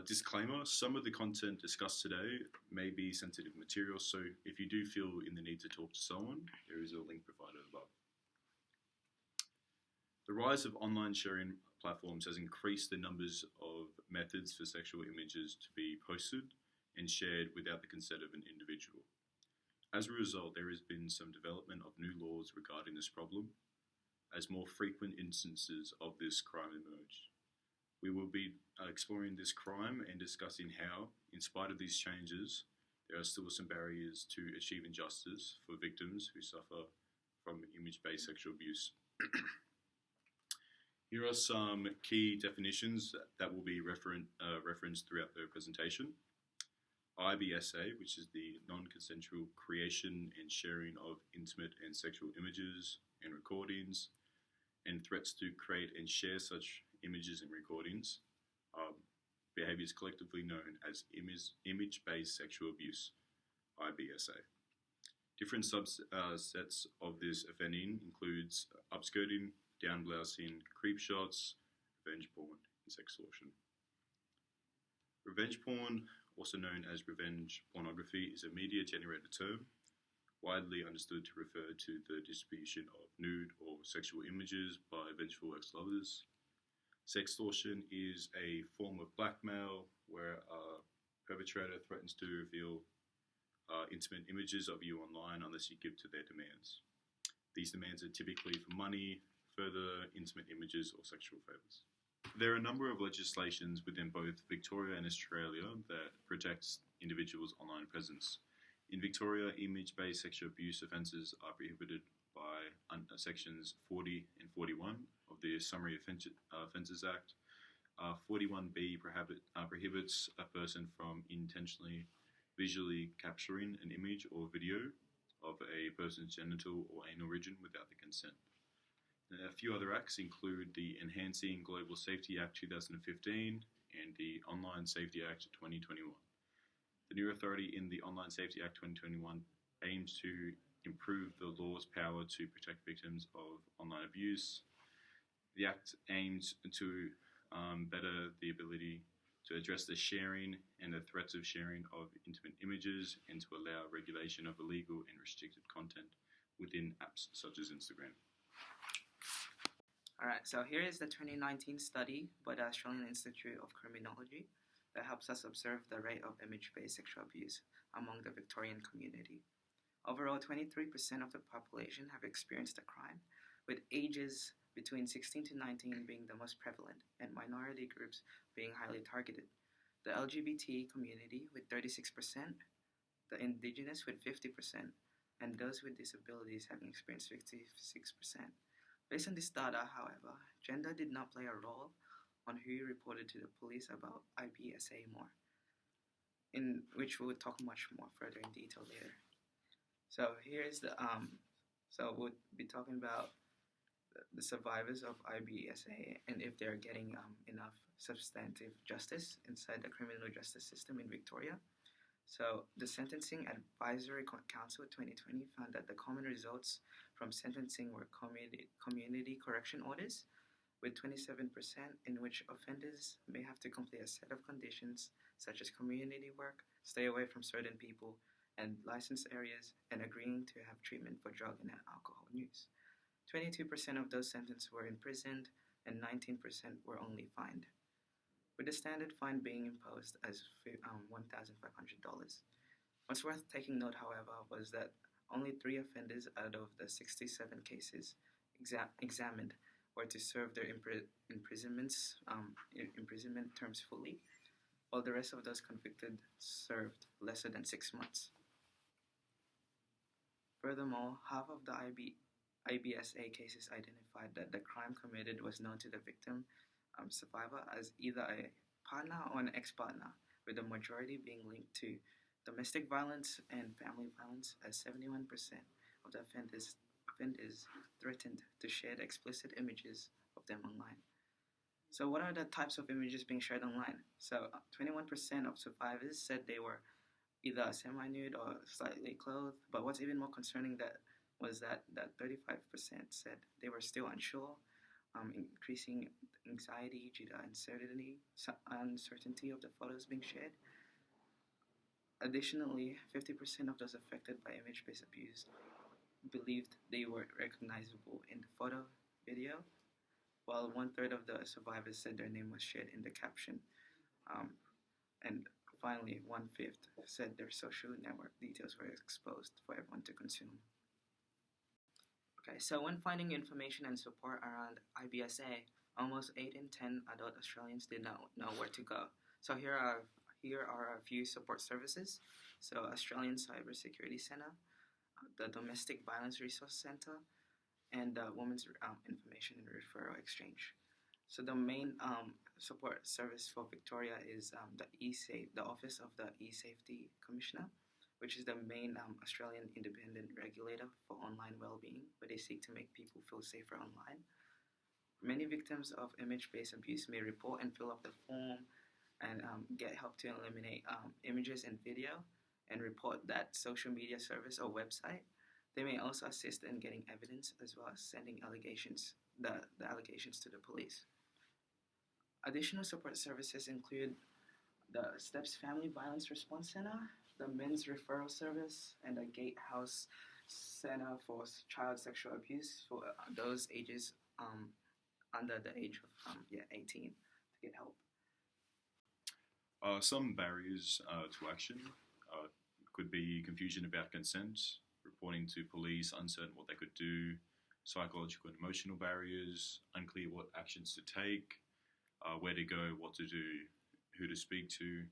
Disclaimer, some of the content discussed today may be sensitive material, so if you do feel in the need to talk to someone, there is a link provided above. The rise of online sharing platforms has increased the numbers of methods for sexual images to be posted and shared without the consent of an individual. As a result, there has been some development of new laws regarding this problem, as more frequent instances of this crime emerge. We will be exploring this crime and discussing how, in spite of these changes, there are still some barriers to achieving justice for victims who suffer from image-based sexual abuse. Here are some key definitions that will be referenced throughout the presentation. IBSA, which is the non-consensual creation and sharing of intimate and sexual images and recordings, and threats to create and share such images and recordings are behaviors collectively known as image-based sexual abuse, IBSA. Different subsets of this offending includes upskirting, downblousing, creep shots, revenge porn, and sextortion. Revenge porn, also known as revenge pornography, is a media-generated term widely understood to refer to the distribution of nude or sexual images by vengeful ex-lovers. Sextortion is a form of blackmail where a perpetrator threatens to reveal intimate images of you online unless you give to their demands. These demands are typically for money, further intimate images, or sexual favours. There are a number of legislations within both Victoria and Australia that protects individuals' online presence. In Victoria, image-based sexual abuse offences are prohibited by sections 40 and 41 of the Summary Offences Act. 41B prohibits a person from intentionally visually capturing an image or video of a person's genital or anal region without the consent. A few other acts include the Enhancing Global Safety Act 2015 and the Online Safety Act 2021. The new authority in the Online Safety Act 2021 aims to improve the law's power to protect victims of online abuse. The Act aims to better the ability to address the sharing and the threats of sharing of intimate images and to allow regulation of illegal and restricted content within apps such as Instagram. Alright, so here is the 2019 study by the Australian Institute of Criminology that helps us observe the rate of image-based sexual abuse among the Victorian community. Overall, 23% of the population have experienced a crime, with ages between 16 to 19 being the most prevalent and minority groups being highly targeted. The LGBT community with 36%, the Indigenous with 50%, and those with disabilities having experienced 56%. Based on this data, however, gender did not play a role on who reported to the police about IBSA more, in which we will talk much more further in detail later. So here's the so we'll be talking about the survivors of IBSA and if they're getting enough substantive justice inside the criminal justice system in Victoria. So the Sentencing Advisory Council 2020 found that the common results from sentencing were community correction orders, with 27% in which offenders may have to complete a set of conditions such as community work, stay away from certain people and licensed areas, and agreeing to have treatment for drug and alcohol use. 22% of those sentenced were imprisoned and 19% were only fined, with the standard fine being imposed as $1,500. What's worth taking note, however, was that only 3 offenders out of the 67 cases examined were to serve their imprisonment terms fully, while the rest of those convicted served lesser than 6 months. Furthermore, half of the IBSA cases identified that the crime committed was known to the victim survivor as either a partner or an ex-partner, with the majority being linked to domestic violence and family violence, as 71% of the offenders threatened to share explicit images of them online. So what are the types of images being shared online? So 21% of survivors said they were either semi-nude or slightly clothed, but what's even more concerning was that 35% said they were still unsure increasing anxiety due to uncertainty of the photos being shared. Additionally, 50% of those affected by image-based abuse believed they were recognizable in the photo, video, while 1/3 of the survivors said their name was shared in the caption. And finally, 1/5 said their social network details were exposed for everyone to consume. Okay, so when finding information and support around IBSA, almost 8 in 10 adult Australians did not know where to go. So here are a few support services. So Australian Cybersecurity Centre, the Domestic Violence Resource Centre, and the Women's Information and Referral Exchange. So the main support service for Victoria is the Office of the E-Safety Commissioner, which is the main Australian independent regulator for online well-being, where they seek to make people feel safer online. Many victims of image-based abuse may report and fill up the form and get help to eliminate images and video and report that social media service or website. They may also assist in getting evidence as well as sending the allegations to the police. Additional support services include the STEPS Family Violence Response Center, the Men's Referral Service, and the Gatehouse Center for Child Sexual Abuse for those ages under the age of 18 to get help. Some barriers to action could be confusion about consent, reporting to police, uncertain what they could do, psychological and emotional barriers, unclear what actions to take, where to go, what to do, who to speak to.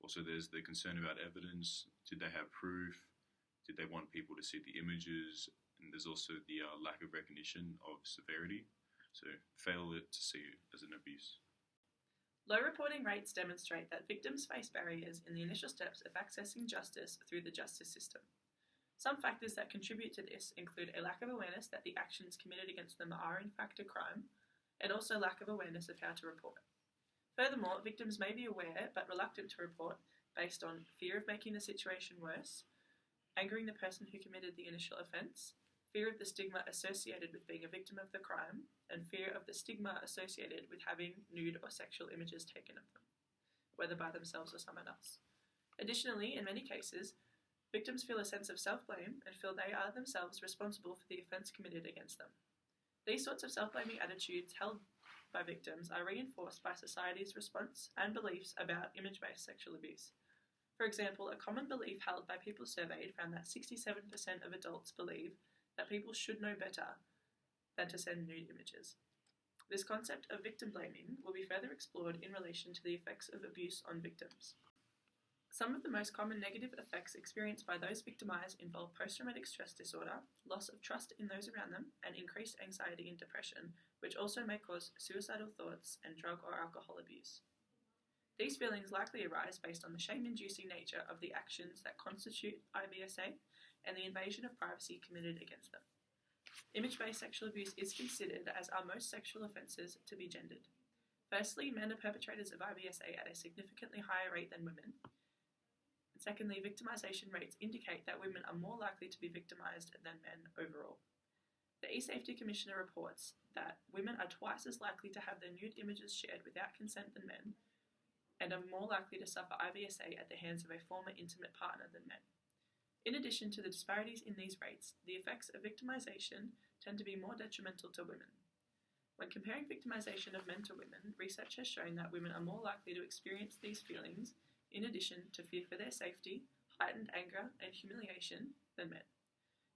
Also, there's the concern about evidence. Did they have proof? Did they want people to see the images? And there's also the lack of recognition of severity. So failure to see it as an abuse. Low reporting rates demonstrate that victims face barriers in the initial steps of accessing justice through the justice system. Some factors that contribute to this include a lack of awareness that the actions committed against them are in fact a crime, and also lack of awareness of how to report. Furthermore, victims may be aware but reluctant to report based on fear of making the situation worse, angering the person who committed the initial offence, fear of the stigma associated with being a victim of the crime, and fear of the stigma associated with having nude or sexual images taken of them, whether by themselves or someone else. Additionally, in many cases, victims feel a sense of self-blame and feel they are themselves responsible for the offence committed against them. These sorts of self-blaming attitudes held by victims are reinforced by society's response and beliefs about image-based sexual abuse. For example, a common belief held by people surveyed found that 67% of adults believe that people should know better than to send nude images. This concept of victim blaming will be further explored in relation to the effects of abuse on victims. Some of the most common negative effects experienced by those victimised involve post-traumatic stress disorder, loss of trust in those around them, and increased anxiety and depression, which also may cause suicidal thoughts and drug or alcohol abuse. These feelings likely arise based on the shame-inducing nature of the actions that constitute IBSA and the invasion of privacy committed against them. Image-based sexual abuse is considered, as are most sexual offences, to be gendered. Firstly, men are perpetrators of IBSA at a significantly higher rate than women. And secondly, victimisation rates indicate that women are more likely to be victimised than men overall. The E-Safety Commissioner reports that women are twice as likely to have their nude images shared without consent than men, and are more likely to suffer IBSA at the hands of a former intimate partner than men. In addition to the disparities in these rates, the effects of victimisation tend to be more detrimental to women. When comparing victimisation of men to women, research has shown that women are more likely to experience these feelings, in addition to fear for their safety, heightened anger, and humiliation, than men.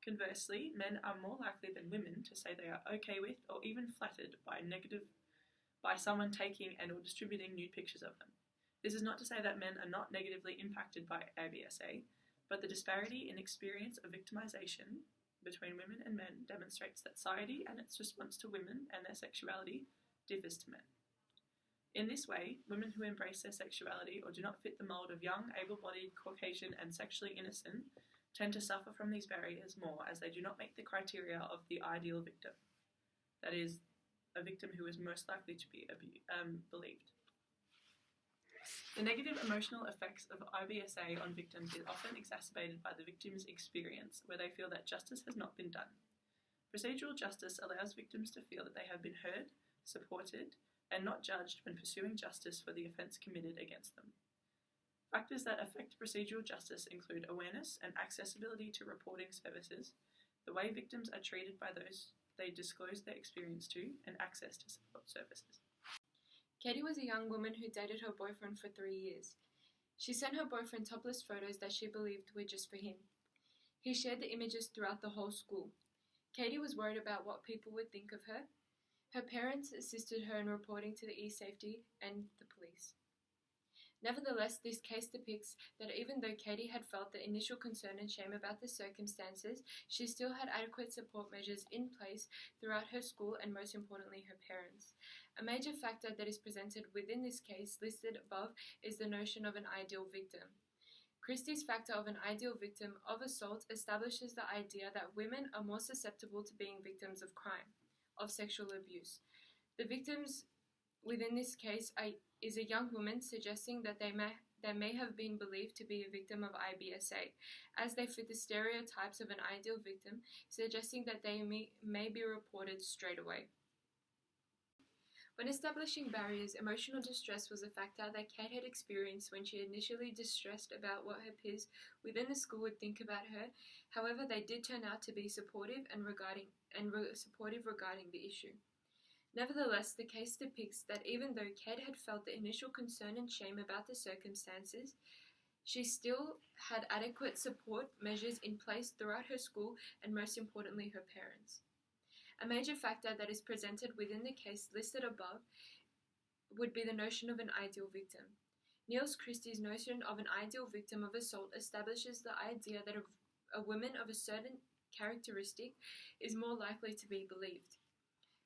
Conversely, men are more likely than women to say they are okay with or even flattered by someone taking and or distributing nude pictures of them. This is not to say that men are not negatively impacted by IBSA, but the disparity in experience of victimisation between women and men demonstrates that society and its response to women and their sexuality differs to men. In this way, women who embrace their sexuality or do not fit the mould of young, able-bodied, Caucasian and sexually innocent tend to suffer from these barriers more, as they do not meet the criteria of the ideal victim, that is, a victim who is most likely to be believed. The negative emotional effects of IBSA on victims is often exacerbated by the victim's experience, where they feel that justice has not been done. Procedural justice allows victims to feel that they have been heard, supported, and not judged when pursuing justice for the offence committed against them. Factors that affect procedural justice include awareness and accessibility to reporting services, the way victims are treated by those they disclose their experience to, and access to support services. Katie was a young woman who dated her boyfriend for 3 years. She sent her boyfriend topless photos that she believed were just for him. He shared the images throughout the whole school. Katie was worried about what people would think of her. Her parents assisted her in reporting to the eSafety and the police. Nevertheless, this case depicts that even though Katie had felt the initial concern and shame about the circumstances, she still had adequate support measures in place throughout her school and, most importantly, her parents. A major factor that is presented within this case listed above is the notion of an ideal victim. Christie's factor of an ideal victim of assault establishes the idea that women are more susceptible to being victims of crime, of sexual abuse. The victims within this case is a young woman, suggesting that they may have been believed to be a victim of IBSA, as they fit the stereotypes of an ideal victim, suggesting that they may be reported straight away. When establishing barriers, emotional distress was a factor that Kate had experienced when she initially distressed about what her peers within the school would think about her. However, they did turn out to be supportive regarding the issue. Nevertheless, the case depicts that even though Kate had felt the initial concern and shame about the circumstances, she still had adequate support measures in place throughout her school and, most importantly, her parents. A major factor that is presented within the case listed above would be the notion of an ideal victim. Niels Christie's notion of an ideal victim of assault establishes the idea that a woman of a certain characteristic is more likely to be believed.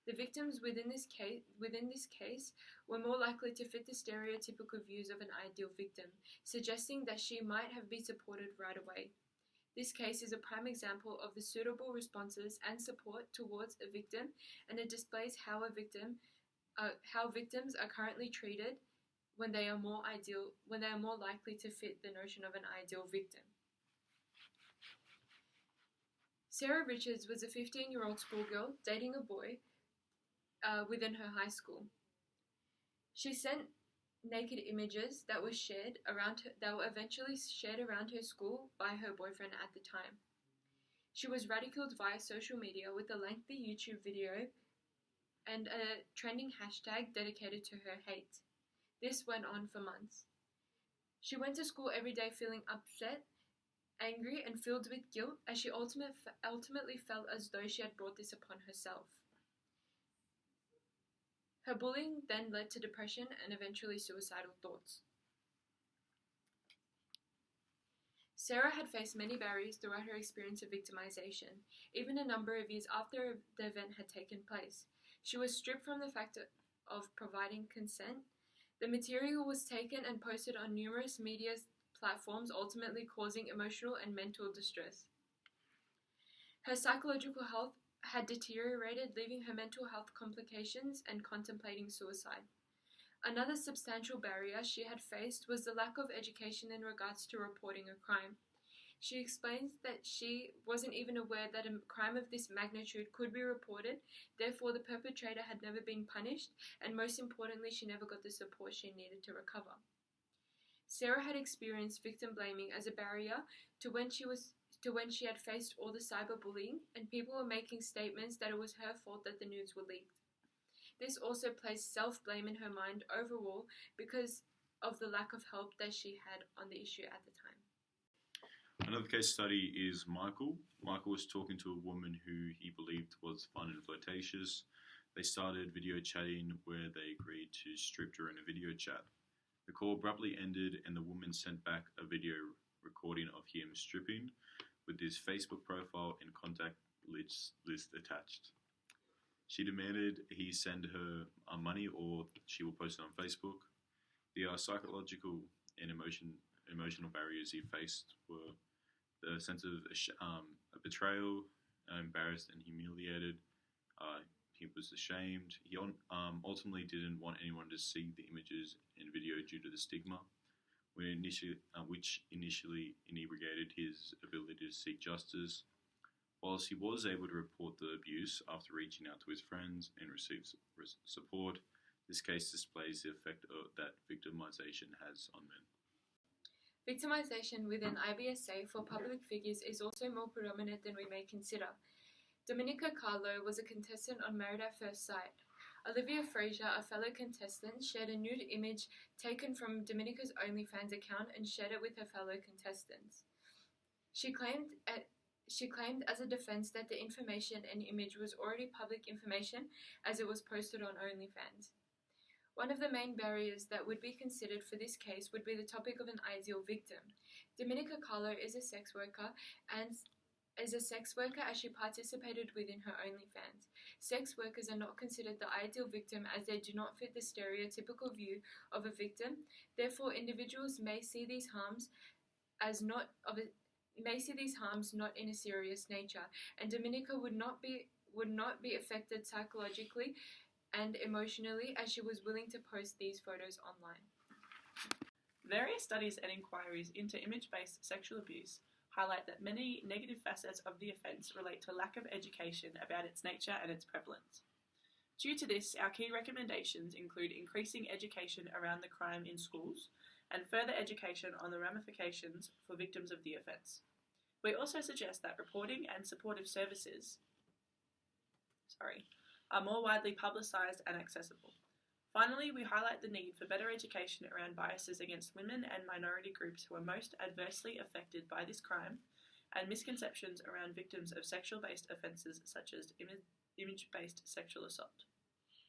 The victims within this case were more likely to fit the stereotypical views of an ideal victim, suggesting that she might have been supported right away. This case is a prime example of the suitable responses and support towards a victim, and it displays how victims are currently treated when they are more likely to fit the notion of an ideal victim. Sarah Richards was a 15-year-old schoolgirl dating a boy within her high school. She sent naked images that were eventually shared around her school by her boyfriend at the time. She was ridiculed via social media with a lengthy YouTube video and a trending hashtag dedicated to her hate. This went on for months. She went to school every day feeling upset, angry, and filled with guilt, as she ultimately felt as though she had brought this upon herself. Her bullying then led to depression and eventually suicidal thoughts. Sarah had faced many barriers throughout her experience of victimization, even a number of years after the event had taken place. She was stripped from the fact of providing consent. The material was taken and posted on numerous media platforms, ultimately causing emotional and mental distress. Her psychological health had deteriorated, leaving her mental health complications and contemplating suicide. Another substantial barrier she had faced was the lack of education in regards to reporting a crime. She explains that she wasn't even aware that a crime of this magnitude could be reported, therefore the perpetrator had never been punished, and most importantly, she never got the support she needed to recover. Sarah had experienced victim blaming as a barrier to when she had faced all the cyberbullying, and people were making statements that it was her fault that the nudes were leaked. This also placed self-blame in her mind overall because of the lack of help that she had on the issue at the time. Another case study is Michael. Michael was talking to a woman who he believed was fun and flirtatious. They started video chatting where they agreed to strip during a video chat. The call abruptly ended and the woman sent back a video recording of him stripping with his Facebook profile and contact list attached. She demanded he send her money or she will post it on Facebook. The psychological and emotional barriers he faced were the sense of betrayal, embarrassed and humiliated. He was ashamed. He ultimately didn't want anyone to see the images and video due to the stigma, which initially inebriated his ability to seek justice. Whilst he was able to report the abuse after reaching out to his friends and receive support, this case displays the effect that victimization has on men. Victimization within IBSA for public figures is also more predominant than we may consider. Dominica Carlo was a contestant on Married at First Sight. Olivia Fraser, a fellow contestant, shared a nude image taken from Dominica's OnlyFans account and shared it with her fellow contestants. She claimed as a defense that the information and image was already public information as it was posted on OnlyFans. One of the main barriers that would be considered for this case would be the topic of an ideal victim. Dominica Carlo is a sex worker as she participated within her OnlyFans. Sex workers are not considered the ideal victim as they do not fit the stereotypical view of a victim. Therefore, individuals may see these harms not in a serious nature, and Dominica would not be affected psychologically and emotionally as she was willing to post these photos online. Various studies and inquiries into image-based sexual abuse highlight that many negative facets of the offence relate to lack of education about its nature and its prevalence. Due to this, our key recommendations include increasing education around the crime in schools and further education on the ramifications for victims of the offence. We also suggest that reporting and supportive services are more widely publicised and accessible. Finally, we highlight the need for better education around biases against women and minority groups who are most adversely affected by this crime, and misconceptions around victims of sexual-based offences such as image-based sexual assault.